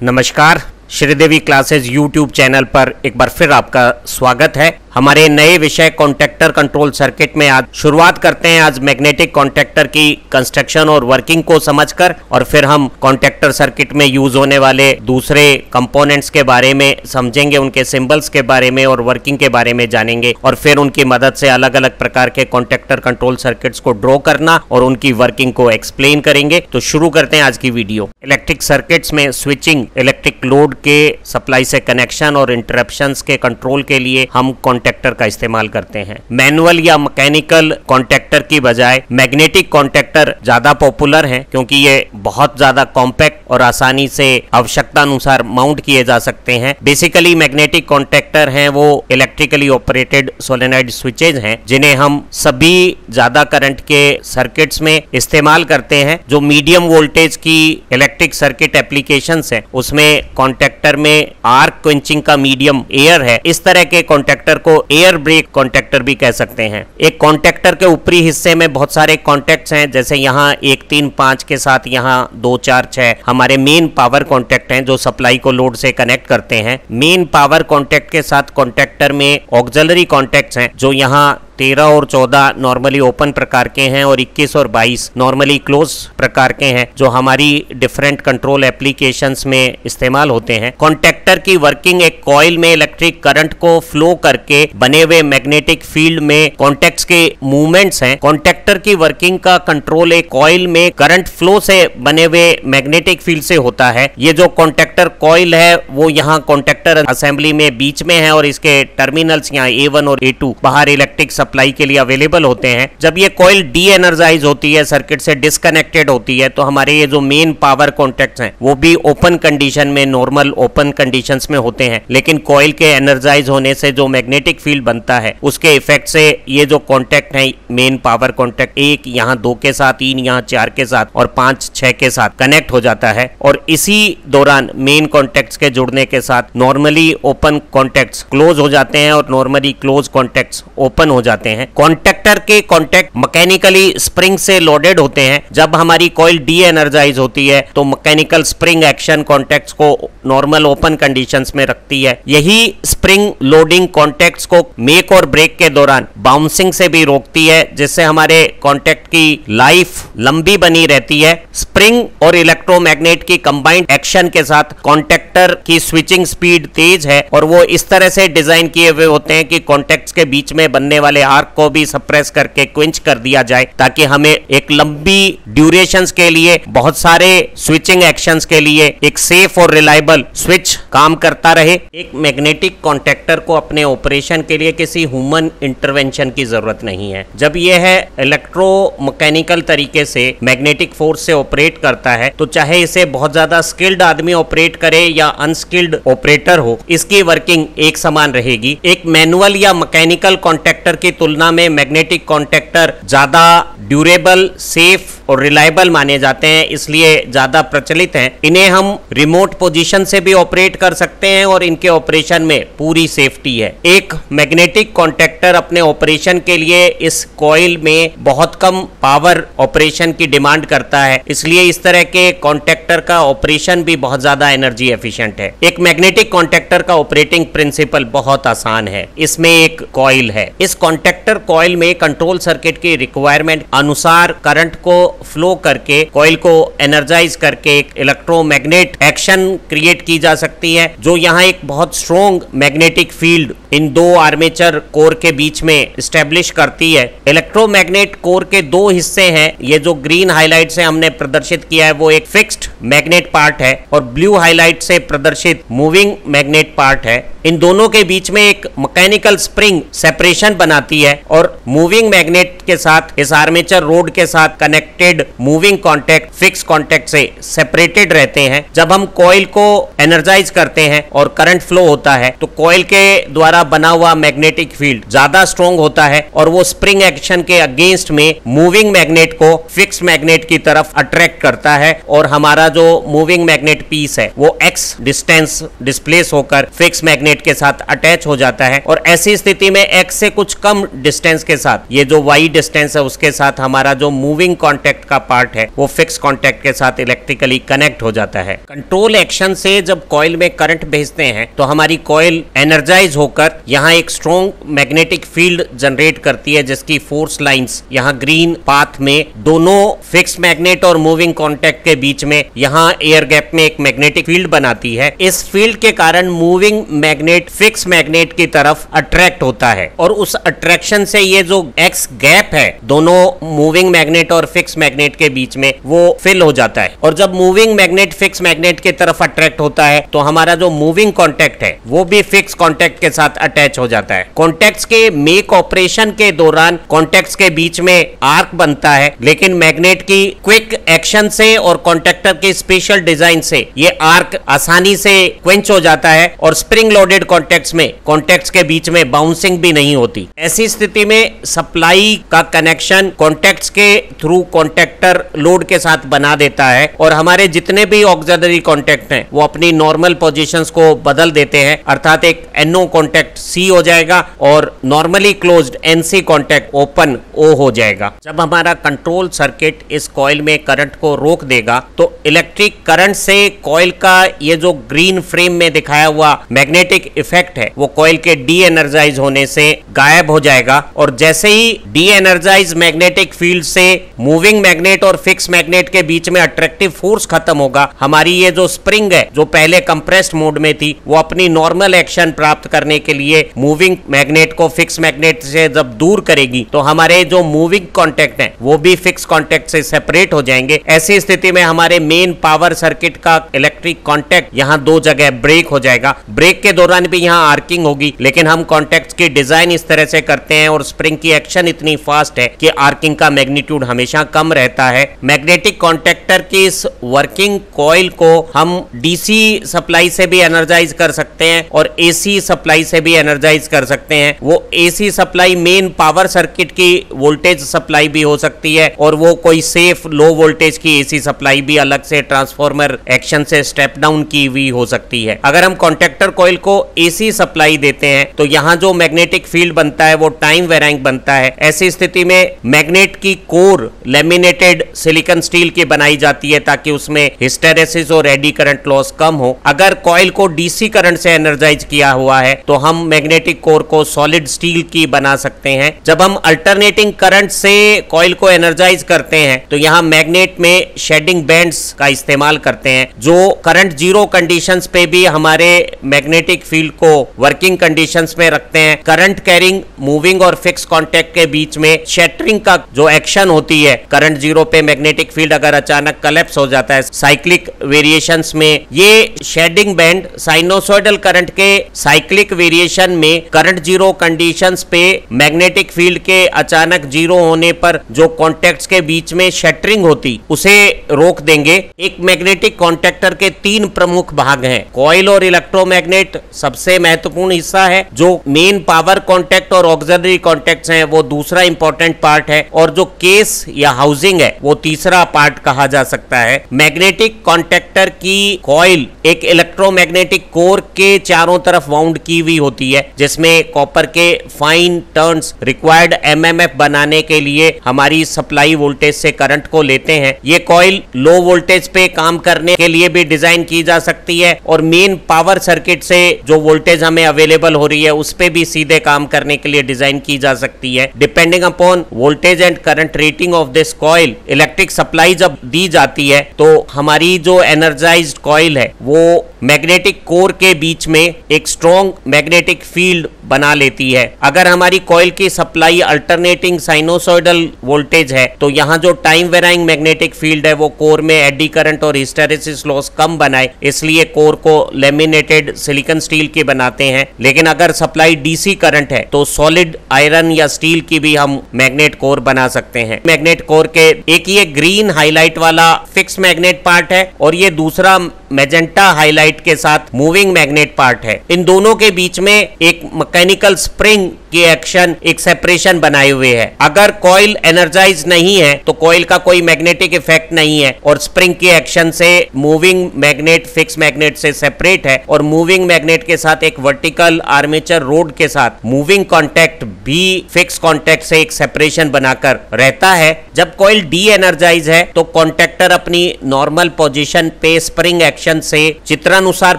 नमस्कार, Sridevi classes YouTube channel पर एक बार फिर आपका स्वागत है। हमारे नए विषय कॉन्टैक्टर कंट्रोल सर्किट में आज शुरुआत करते हैं। आज मैग्नेटिक कॉन्टैक्टर की कंस्ट्रक्शन और वर्किंग को समझकर, और फिर हम कॉन्टैक्टर सर्किट में यूज होने वाले दूसरे कंपोनेंट्स के बारे में समझेंगे, उनके सिंबल्स के बारे में और वर्किंग के बारे में जानेंगे, और फिर उनकी मदद से अलग अलग प्रकार के कॉन्टैक्टर कंट्रोल सर्किट्स को ड्रॉ करना और उनकी वर्किंग को एक्सप्लेन करेंगे। तो शुरू करते हैं आज की वीडियो। इलेक्ट्रिक सर्किट्स में स्विचिंग, इलेक्ट्रिक लोड के सप्लाई से कनेक्शन और इंटरप्शंस के कंट्रोल के लिए हम कॉन्टैक्टर का इस्तेमाल करते हैं। मैनुअल या मैकेनिकल कॉन्टैक्टर की बजाय मैग्नेटिक कॉन्टैक्टर ज्यादा पॉपुलर हैं, क्योंकि ये बहुत ज्यादा कॉम्पैक्ट और आसानी से आवश्यकता अनुसार माउंट किए जा सकते हैं। बेसिकली मैग्नेटिक कॉन्टैक्टर हैं वो इलेक्ट्रिकली ऑपरेटेड सोलेनॉइड स्विचेज हैं, जिन्हें हम सभी ज्यादा करंट के सर्किट्स में इस्तेमाल करते हैं। जो मीडियम वोल्टेज की इलेक्ट्रिक सर्किट एप्लीकेशंस हैं, उसमें कॉन्टैक्टर में आर्क क्विंचिंग का मीडियम एयर है। इस तरह के कॉन्टैक्टर को एयर ब्रेक कॉन्टैक्टर भी कह सकते हैं। एक कॉन्टैक्टर के ऊपरी हिस्से में बहुत सारे कॉन्टैक्ट्स हैं, जैसे यहाँ 1 3 5 के साथ यहाँ 2 4 6 हमारे मेन पावर कॉन्टैक्ट हैं जो सप्लाई को लोड से कनेक्ट करते हैं। मेन पावर कॉन्टैक्ट के साथ कॉन्टैक्टर में ऑक्सिलरी कॉन्टैक्ट्स हैं जो यहाँ 13 और 14 नॉर्मली ओपन प्रकार के हैं और 21 और 22 नॉर्मली क्लोज प्रकार के हैं, जो हमारी डिफरेंट कंट्रोल एप्लीकेशंस में इस्तेमाल होते हैं। कॉन्टैक्टर की वर्किंग एक कॉइल में इलेक्ट्रिक करंट को फ्लो करके बने हुए मैग्नेटिक फील्ड में कॉन्टैक्ट्स के मूवमेंट्स हैं। कॉन्टैक्टर की वर्किंग का कंट्रोल एक कॉइल में करंट फ्लो से बने हुए मैग्नेटिक फील्ड से होता है। ये जो कॉन्टैक्टर कॉइल है वो यहाँ कॉन्टैक्टर असेंबली में बीच में है और इसके टर्मिनल्स यहाँ A1 और A2 बाहर इलेक्ट्रिक सप्लाई के लिए अवेलेबल होते हैं। जब ये कॉइल डी एनर्जाइज होती है, सर्किट से डिस्कनेक्टेड होती है, तो हमारे ये जो मेन पावर कॉन्टैक्ट्स हैं वो भी ओपन कंडीशन में, नॉर्मल ओपन कंडीशंस में होते हैं। लेकिन कॉइल के एनर्जाइज होने से जो मैग्नेटिक फील्ड बनता है, उसके इफेक्ट से ये जो कॉन्टैक्ट है मेन पावर कॉन्टैक्ट, एक यहाँ 2 के साथ, 3 यहाँ 4 के साथ और 5 6 के साथ कनेक्ट हो जाता है। और इसी दौरान मेन कॉन्टैक्ट्स के जुड़ने के साथ नॉर्मली ओपन कॉन्टैक्ट्स क्लोज हो जाते हैं और नॉर्मली क्लोज कॉन्टैक्ट्स ओपन हो जाते हैं। कॉन्टैक्टर के कॉन्टैक्ट मैकेनिकली स्प्रिंग से लोडेड होते हैं। जब हमारी कॉइल डी एनर्जाइज होती है तो मैकेनिकल स्प्रिंग एक्शन कॉन्टैक्ट्स को नॉर्मल ओपन कंडीशंस में रखती है। यही स्प्रिंग लोडिंग कॉन्टैक्ट्स को मेक और ब्रेक के दौरान बाउंसिंग से भी रोकती है, जिससे हमारे कॉन्टैक्ट की लाइफ लंबी बनी रहती है। स्प्रिंग और इलेक्ट्रोमैग्नेट की कंबाइंड एक्शन के साथ कॉन्टैक्टर की स्विचिंग स्पीड तेज है और वो इस तरह से डिजाइन किए हुए होते हैं कि कॉन्टैक्ट्स के बीच में बनने वाले आर्क को भी सप्रेस करके क्विंच कर दिया जाए, ताकि हमें एक लंबी ड्यूरेशंस के लिए, बहुत सारे स्विचिंग एक्शंस के लिए एक सेफ और रिलायबल स्विच काम करता रहे। एक मैग्नेटिक कॉन्टैक्टर को अपने ऑपरेशन के लिए किसी ह्यूमन इंटरवेंशन की जरूरत नहीं है। जब यह है इलेक्ट्रोमैकेनिकल तरीके से मैग्नेटिक फोर्स से ऑपरेट करता है, तो चाहे इसे बहुत ज्यादा स्किल्ड आदमी ऑपरेट करे या अनस्किल्ड ऑपरेटर हो, इसकी वर्किंग एक समान रहेगी। एक मैनुअल या मैकेनिकल कॉन्टैक्टर की तुलना में मैग्नेटिक कॉन्टैक्टर ज्यादा ड्यूरेबल, सेफ और रिलायबल माने जाते हैं, इसलिए ज्यादा प्रचलित हैं। इन्हें हम रिमोट पोजीशन से भी ऑपरेट कर सकते हैं और इनके ऑपरेशन में पूरी सेफ्टी है। एक मैग्नेटिक कॉन्टैक्टर अपने ऑपरेशन के लिए इस कॉइल में बहुत कम पावर ऑपरेशन की डिमांड करता है, इसलिए इस तरह के कॉन्टैक्टर का ऑपरेशन भी बहुत ज्यादा एनर्जी एफिशिएंट है। एक मैग्नेटिक कॉन्टैक्टर का ऑपरेटिंग प्रिंसिपल बहुत आसान है। इसमें एक कॉइल है। इस कॉन्टैक्टर कॉइल में कंट्रोल सर्किट की रिक्वायरमेंट अनुसार करंट को फ्लो करके कॉइल को एनर्जाइज करके एक इलेक्ट्रोमैग्नेट एक्शन क्रिएट की जा सकती है, जो यहाँ एक बहुत स्ट्रॉन्ग मैग्नेटिक फील्ड इन 2 आर्मेचर कोर के बीच में स्टैब्लिश करती है। इलेक्ट्रोमैग्नेट कोर के 2 हिस्से हैं। ये जो ग्रीन हाईलाइट से हमने प्रदर्शित किया है वो एक फिक्स्ड मैग्नेट पार्ट है और ब्लू हाईलाइट से प्रदर्शित मूविंग मैग्नेट पार्ट है। इन दोनों के बीच में एक मैकेनिकल स्प्रिंग सेपरेशन बनाती है और मूविंग मैग्नेट के साथ इस आर्मेचर रोड के साथ connected moving contact fix contact से सेपरेटेड रहते हैं। जब हम कॉइल को एनर्जाइज करते हैं और करंट फ्लो होता है, तो कॉइल के द्वारा बना हुआ मैग्नेटिक फील्ड ज्यादा स्ट्रॉन्ग होता है और वो स्प्रिंग एक्शन डायरेक्शन के अगेंस्ट में मूविंग मैग्नेट को फिक्स मैग्नेट की तरफ अट्रैक्ट करता है और हमारा जो मूविंग मैग्नेट पीस है वो x डिस्टेंस डिस्प्लेस होकर फिक्स मैग्नेट के साथ अटैच हो जाता है। और ऐसी स्थिति में x से कुछ कम डिस्टेंस के साथ ये जो y डिस्टेंस है उसके साथ हमारा जो मूविंग कॉन्टैक्ट का पार्ट है वो फिक्स कॉन्टैक्ट के साथ इलेक्ट्रिकली कनेक्ट हो जाता है। कंट्रोल एक्शन से जब कॉइल में करंट भेजते हैं तो हमारी कॉइल एनर्जाइज होकर यहाँ एक स्ट्रॉन्ग मैग्नेटिक फील्ड जनरेट करती है, जिसकी फोर्स लाइंस यहाँ ग्रीन पाथ में दोनों फिक्स मैग्नेट और मूविंग कॉन्टैक्ट के बीच में यहाँ एयर गैप में एक मैग्नेटिक फील्ड बनाती है। इस फील्ड के कारण मूविंग मैग्नेट फिक्स मैग्नेट की तरफ अट्रैक्ट होता है और उस अट्रैक्शन से ये जो एक्स गैप है दोनों मूविंग मैग्नेट और फिक्स मैग्नेट के बीच में वो फिल हो जाता है। और जब मूविंग मैग्नेट फिक्स मैग्नेट की तरफ अट्रैक्ट होता है तो हमारा जो मूविंग कॉन्टैक्ट है वो भी फिक्स कॉन्टैक्ट के साथ अटैच हो जाता है। कॉन्टैक्ट्स के मेक ऑपरेशन के दौरान कॉन्टैक्ट्स के बीच में आर्क बनता है, लेकिन मैग्नेट की क्विक एक्शन से और कॉन्टैक्टर के स्पेशल डिजाइन से ये आर्क आसानी से क्वेंच हो जाता है और स्प्रिंग लोडेड कॉन्टैक्ट्स में कॉन्टैक्ट्स के बीच में बाउंसिंग भी नहीं होती। ऐसी स्थिति में सप्लाई का कनेक्शन कॉन्टैक्ट्स के थ्रू कॉन्टैक्टर लोड के साथ बना देता है और हमारे जितने भी ऑक्सिलरी कॉन्टैक्ट हैं वो अपनी नॉर्मल पोजीशंस को बदल देते हैं, अर्थात एक NO कॉन्टैक्ट C हो जाएगा और normally closed NC contact open O हो जाएगा। जब हमारा कंट्रोल सर्किट इस कॉइल में करंट को रोक देगा तो इलेक्ट्रिक करंट से कॉइल का ये जो ग्रीन फ्रेम में दिखाया हुआ मैग्नेटिक इफेक्ट है वो कॉइल के डी एनर्जाइज होने से गायब हो जाएगा। और जैसे ही डी एनर्जाइज मैग्नेटिक फील्ड से मूविंग मैग्नेट और फिक्स मैग्नेट के बीच में अट्रैक्टिव फोर्स खत्म होगा, हमारी ये जो स्प्रिंग है जो पहले कंप्रेस्ड मोड में थी वो अपनी नॉर्मल एक्शन प्राप्त करने के लिए मूविंग मैग्नेट को फिक्स मैग्नेट से जब दूर करेगी तो हमारे जो मूविंग कॉन्टैक्ट है वो भी फिक्स कॉन्टैक्ट से सेपरेट हो जाएंगे। ऐसी स्थिति में हमारे मेन पावर सर्किट का इलेक्ट्रिक कॉन्टैक्ट यहाँ दो जगह ब्रेक हो जाएगा। ब्रेक के दौरान भी यहाँ आर्किंग होगी, लेकिन हम कॉन्टैक्ट्स की डिजाइन इस तरह से करते हैं और स्प्रिंग की एक्शन इतनी फास्ट है कि आर्किंग का मैग्नीट्यूड हमेशा कम रहता है। मैग्नेटिक कॉन्टैक्टर की इस वर्किंग कॉइल को हम डीसी सप्लाई से भी एनर्जाइज कर सकते हैं और एसी सप्लाई से भी एनर्जाइज कर सकते हैं। वो AC supply main power circuit की वोल्टेज सप्लाई भी हो सकती है और वो कोई सेफ लो वोल्टेज की एसी सप्लाई भी अलग से ट्रांसफार्मर एक्शन से स्टेप डाउन की हुई हो सकती है। अगर हम कॉन्टैक्टर कॉइल को एसी सप्लाई देते हैं तो यहाँ जो मैग्नेटिक फील्ड बनता है वो टाइम वेराइंग बनता है। ऐसी स्थिति में मैग्नेट की कोर लेमिनेटेड सिलिकॉन स्टील की बनाई जाती है ताकि उसमें हिस्टेरेसिस और एडी करंट लॉस कम हो। अगर कॉइल को डीसी करंट से एनर्जाइज किया हुआ है तो हम मैग्नेटिक कोर को सॉलिड स्टील की बना सकते हैं। जब हम अल्टरनेटिंग करंट से कॉइल को एनर्जाइज करते हैं तो यहाँ मैग्नेट में शेडिंग बैंड्स का इस्तेमाल करते हैं जो करंट जीरो कंडीशंस पे भी हमारे मैग्नेटिक फील्ड को वर्किंग कंडीशंस में रखते हैं। करंट कैरिंग मूविंग और फिक्स कॉन्टैक्ट के बीच में शैटरिंग का जो एक्शन होती है, करंट जीरो पे मैग्नेटिक फील्ड अगर अचानक कलेप्स हो जाता है साइक्लिक वेरिएशंस में, ये शेडिंग बैंड साइनोसॉइडल करंट के साइक्लिक वेरिएशन में करंट जीरो कंडीशंस पे मैग्नेटिक फील्ड के अचानक जीरो होने पर जो कॉन्टैक्ट्स के बीच में शैटरिंग होती उसे रोक देंगे। एक मैग्नेटिक कॉन्टैक्टर के तीन प्रमुख भाग हैं, कॉइल और इलेक्ट्रोमैग्नेट सबसे महत्वपूर्ण हिस्सा है, जो मेन पावर कॉन्टैक्ट और ऑक्सिलरी कॉन्टैक्ट्स हैं वो दूसरा इंपॉर्टेंट पार्ट है और जो केस या हाउसिंग है वो तीसरा पार्ट कहा जा सकता है। मैग्नेटिक कॉन्टैक्टर की कॉइल एक इलेक्ट्रोमैग्नेटिक कोर के चारों तरफ वाउंड की हुई होती है जिसमें कॉपर के फाइन टर्न्स रिक्वायर्ड एमएमएफ बनाने के लिए हमारी सप्लाई वोल्टेज से करंट को लेते हैं। ये कॉइल लो वोल्टेज पे काम करने के लिए भी डिजाइन की जा सकती है और मेन पावर सर्किट से जो वोल्टेज हमें अवेलेबल हो रही है उस पे भी सीधे काम करने के लिए डिजाइन की जा सकती है। Depending upon voltage and current rating of this coil electric supply जब दी जाती है तो हमारी जो एनर्जाइज्ड कॉइल है वो मैग्नेटिक कोर के बीच में एक स्ट्रॉन्ग मैग्नेटिक फील्ड बना लेती है। अगर हमारी कॉइल की सप्लाई अल्टरनेटिंग साइनोसॉइडल वोल्टेज है तो यहाँ जो टाइम वेराइंग मैग्नेटिक फील्ड है वो कोर में एडी करंट और हिस्टेरेसिस लॉस कम बनाए, इसलिए कोर को लेमिनेटेड सिलिकॉन स्टील की बनाते हैं। लेकिन अगर सप्लाई डीसी करंट है तो सॉलिड आयरन या स्टील की भी हम मैग्नेट कोर बना सकते हैं। मैग्नेट कोर के एक ये ग्रीन हाईलाइट वाला फिक्स मैग्नेट पार्ट है और ये दूसरा मैजेंटा हाईलाइट के साथ मूविंग मैग्नेट पार्ट है। इन दोनों के बीच में एक मैकेनिकल स्प्रिंग की एक्शन एक सेपरेशन बनाए हुए है। अगर कॉइल एनर्जाइज नहीं है तो कॉइल का कोई मैग्नेटिक इफेक्ट नहीं है और स्प्रिंग की एक्शन से मूविंग मैग्नेट फिक्स मैग्नेट से सेपरेट है और मूविंग मैग्नेट के साथ एक वर्टिकल आर्मेचर रोड के साथ मूविंग कॉन्टैक्ट भी फिक्स कॉन्टैक्ट से एक सेपरेशन बनाकर रहता है। जब कॉइल डी एनर्जाइज है तो कॉन्टैक्टर अपनी नॉर्मल पोजीशन पे स्प्रिंग एक्शन से चित्रानुसार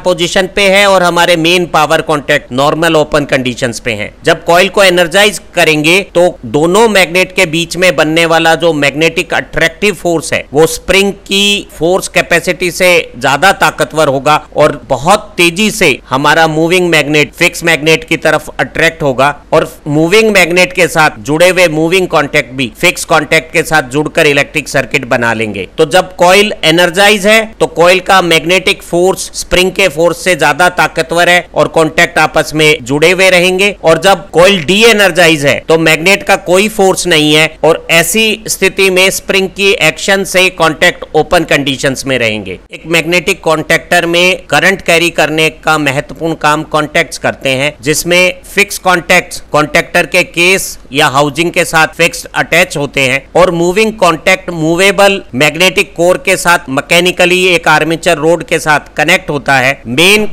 पोजीशन पे है और हमारे main power contact normal open conditions पे हैं। जब कॉइल को एनर्जाइज करेंगे तो दोनों मैग्नेट के बीच में बनने वाला जो मैग्नेटिक अट्रैक्टिव फोर्स है वो स्प्रिंग की फोर्स कैपेसिटी से ज्यादा ताकतवर होगा और बहुत तेजी से हमारा मूविंग मैग्नेट फिक्स मैग्नेट की तरफ अट्रैक्ट होगा और मूविंग मैग्नेट के साथ जुड़े हुए मूविंग कॉन्टैक्ट भी फिक्स कॉन्टैक्ट के साथ जुड़कर इलेक्ट्रिक सर्किट बना लेंगे। तो जब कॉइल एनर्जाइज है तो कॉइल का मैग्नेटिक फोर्स स्प्रिंग के फोर्स से ज्यादा ताकतवर है और कॉन्टैक्ट आपस में जुड़े हुए रहेंगे। और जब कॉइल डी एनर्जाइज है तो मैग्नेट का कोई फोर्स नहीं है और ऐसी स्थिति में स्प्रिंग की एक्शन से कॉन्टैक्ट ओपन कंडीशंस में रहेंगे। एक मैग्नेटिक कॉन्टैक्टर में करंट कैरी करने का महत्वपूर्ण काम कॉन्टैक्ट्स करते हैं, जिसमें फिक्स कॉन्टैक्ट्स कॉन्टैक्टर के केस या हाउसिंग के साथ फिक्स्ड अटैच होते हैं और moving contact movable magnetic core के साथ मैकेनिकली एक आर्मेचर रोड के साथ कनेक्ट होता है। Main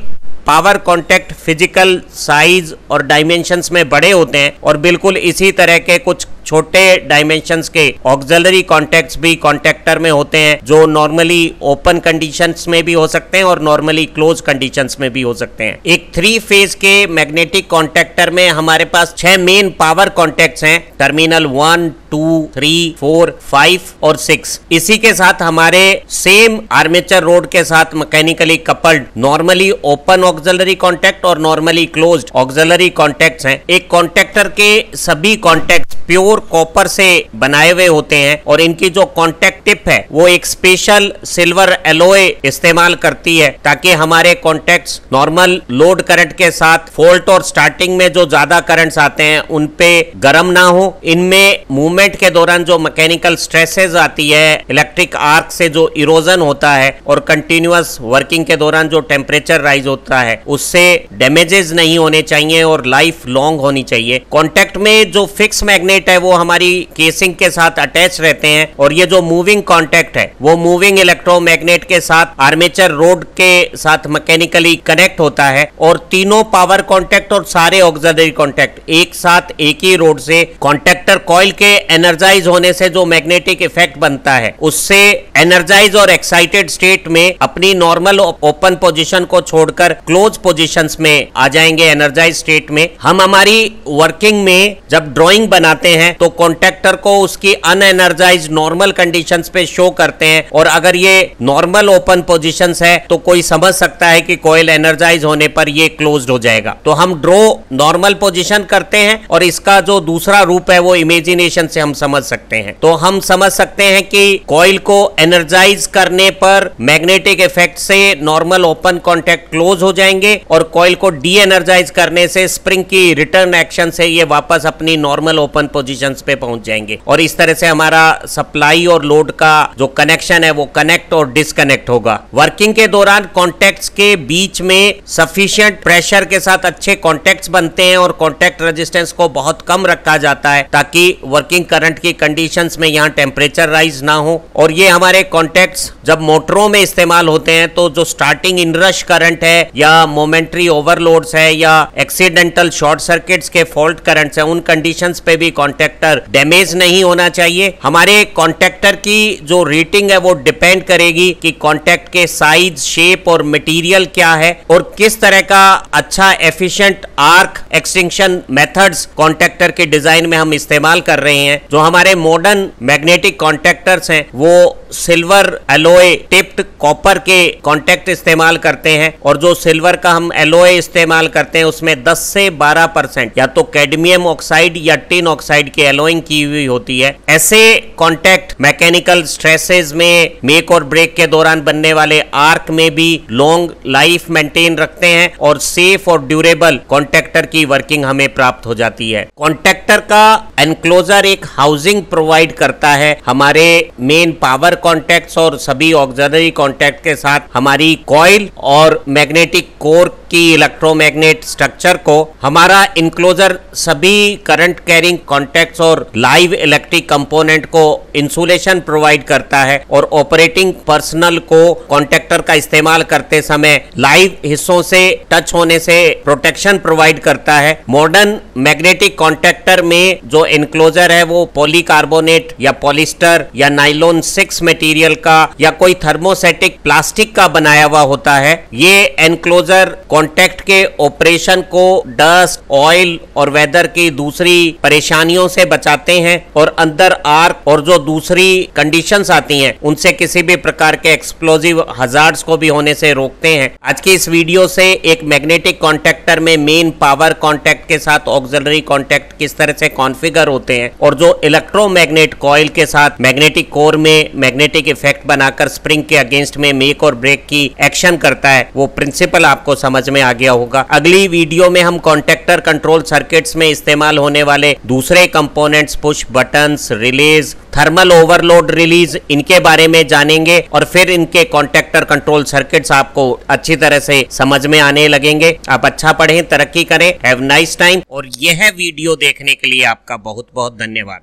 power contact physical size और डायमेंशंस में बड़े होते हैं और बिल्कुल इसी तरह के कुछ छोटे डायमेंशंस के ऑक्सिलरी कॉन्टैक्ट्स भी कॉन्टैक्टर में होते हैं जो नॉर्मली ओपन कंडीशंस में भी हो सकते हैं और नॉर्मली क्लोज कंडीशंस में भी हो सकते हैं। एक 3 फेज के मैग्नेटिक कॉन्टैक्टर में हमारे पास 6 मेन पावर कॉन्टैक्ट्स हैं, टर्मिनल 1, 2, 3, 4, 5 और 6। इसी के साथ हमारे सेम आर्मेचर रोड के साथ mechanically coupled normally open auxiliary contact और नॉर्मली क्लोज्ड ऑक्सिलरी कॉन्टैक्ट्स हैं। एक कॉन्टैक्टर के सभी कॉन्टैक्ट्स प्योर कॉपर से बनाए हुए होते हैं और इनकी जो कॉन्टैक्ट टिप है वो एक स्पेशल सिल्वर एलॉय इस्तेमाल करती है ताकि हमारे कॉन्टैक्ट्स नॉर्मल लोड करंट के साथ फॉल्ट और स्टार्टिंग में जो ज्यादा करंट्स आते हैं उन पे गर्म ना हो। इनमें मूवमेंट के दौरान जो मैकेनिकल स्ट्रेसेस आती है, इलेक्ट्रिक आर्क से जो इरोजन होता है और कंटिन्यूअस वर्किंग के दौरान जो टेम्परेचर राइज होता है उससे डैमेजेस नहीं होने चाहिए और लाइफ लॉन्ग होनी चाहिए। कॉन्टैक्ट में जो फिक्स मैग्नेट है वो हमारी केसिंग के साथ अटैच रहते हैं और ये जो मूविंग कॉन्टैक्ट है वो मूविंग इलेक्ट्रोमैग्नेट के साथ आर्मेचर रोड के साथ मैकेनिकली कनेक्ट होता है और तीनों पावर कॉन्टैक्ट और सारे ऑक्सिलरी कॉन्टैक्ट एक साथ एक ही रोड से कॉन्टैक्टर कॉइल के एनर्जाइज होने से जो मैग्नेटिक इफेक्ट बनता है उससे एनर्जाइज और एक्साइटेड स्टेट में अपनी नॉर्मल ओपन पोजीशन को छोड़कर क्लोज पोजीशंस में आ जाएंगे एनर्जाइज स्टेट में। हम हमारी वर्किंग में जब ड्राइंग बनाते हैं तो कॉन्टैक्टर को उसकी अनएनर्जाइज नॉर्मल कंडीशंस पे शो करते हैं और अगर ये नॉर्मल ओपन पोजीशंस है तो कोई समझ सकता है कि कॉइल एनर्जाइज होने पर ये क्लोज्ड हो जाएगा। तो हम ड्रॉ नॉर्मल पोजीशन करते हैं और इसका जो दूसरा रूप है वो इमेजिनेशन से हम समझ सकते हैं। तो हम समझ सकते हैं कि कॉइल को एनर्जाइज करने पर मैग्नेटिक इफेक्ट से नॉर्मल ओपन कॉन्टैक्ट क्लोज हो जाएंगे और कॉइल को डी एनर्जाइज करने से स्प्रिंग की रिटर्न एक्शन से ये वापस अपनी नॉर्मल ओपन पोजीशंस पे पहुंच जाएंगे और इस तरह से हमारा सप्लाई और लोड का जो कनेक्शन है वो कनेक्ट और डिस्कनेक्ट होगा। वर्किंग के दौरान कॉन्टैक्ट्स के बीच में सफिशिएंट प्रेशर के साथ अच्छे कॉन्टैक्ट्स बनते हैं और कॉन्टैक्ट रेजिस्टेंस को बहुत कम रखा जाता है ताकि वर्किंग करंट की कंडीशंस में यहाँ टेम्परेचर राइज ना हो। और ये हमारे कॉन्टैक्ट्स जब मोटरों में इस्तेमाल होते हैं तो जो स्टार्टिंग इनरश करंट है या मोमेंट्री ओवरलोड्स है या एक्सीडेंटल शॉर्ट सर्किट्स के फॉल्ट करंट्स है उन कंडीशंस पे भी कॉन्टैक्टर डैमेज नहीं होना चाहिए। हमारे कॉन्टैक्टर की जो रेटिंग है वो डिपेंड करेगी कि कॉन्टैक्ट के साइज, शेप और मटेरियल क्या है और किस तरह का अच्छा efficient arc extinction methods contactor के डिजाइन में हम इस्तेमाल कर रहे हैं। जो हमारे मॉडर्न मैग्नेटिक कॉन्टैक्टर्स हैं वो सिल्वर एलॉय टिप्ड कॉपर के कॉन्टैक्ट इस्तेमाल करते हैं और जो सिल्वर का हम एलॉय इस्तेमाल करते हैं उसमें 10 से 12% या तो कैडमियम ऑक्साइड या टिन ऑक्साइड की एलॉइंग की हुई होती है। ऐसे कॉन्टैक्ट मैकेनिकल स्ट्रेसेस में मेक और ब्रेक के दौरान बनने वाले आर्क में भी लॉन्ग लाइफ मेंटेन रखते हैं और सेफ और ड्यूरेबल कॉन्टैक्टर की वर्किंग हमें प्राप्त हो जाती है। कॉन्टैक्टर का एनक्लोजर एक हाउसिंग प्रोवाइड करता है हमारे मेन पावर कॉन्टैक्ट्स और सभी ऑक्सिलरी कॉन्टैक्ट के साथ हमारी कॉइल और मैग्नेटिक कोर की इलेक्ट्रोमैग्नेट स्ट्रक्चर को हमारा इनक्लोजर सभी करंट कैरिंग कॉन्टैक्ट्स और लाइव इलेक्ट्रिक कंपोनेंट को इंसुलेशन प्रोवाइड करता है और ऑपरेटिंग पर्सनल को कॉन्टैक्टर का इस्तेमाल करते समय लाइव हिस्सों से टच होने से प्रोटेक्शन प्रोवाइड करता है। मॉडर्न मैग्नेटिक कॉन्टैक्टर में जो इनक्लोजर है वो पॉलीकार्बोनेट या पॉलिस्टर या नाइलॉन 6 मटेरियल का या कोई थर्मोसेटिक प्लास्टिक का बनाया हुआ होता है। ये एनक्लोजर कॉन्टैक्ट के ऑपरेशन को डस्ट, ऑयल और वेदर की दूसरी परेशानियों से बचाते हैं और अंदर आर्क और जो दूसरी कंडीशंस आती हैं उनसे किसी भी प्रकार के एक्सप्लोजिव हजार्ड्स को भी होने से रोकते हैं। आज की इस वीडियो से एक मैग्नेटिक कॉन्टैक्टर में मेन पावर कॉन्टैक्ट के साथ ऑक्सिलरी कॉन्टैक्ट किस तरह से कॉन्फ़िगर होते हैं और जो इलेक्ट्रोमैग्नेट कॉइल के साथ मैग्नेटिक कोर में मैग्नेटिक इफेक्ट बनाकर स्प्रिंग के अगेंस्ट में मेक और ब्रेक की एक्शन करता है, वो प्रिंसिपल आपको समझ में आ गया होगा। अगली वीडियो में हम कॉन्टैक्टर कंट्रोल सर्किट्स में इस्तेमाल होने वाले दूसरे components, push buttons, release, thermal overload release, इनके बारे में जानेंगे और फिर इनके कॉन्टैक्टर कंट्रोल सर्किट्स आपको अच्छी तरह से समझ में आने लगेंगे। आप अच्छा पढ़ें, तरक्की करें। Have nice time. और यह वीडियो देखने के लिए आपका बहुत बहुत धन्यवाद।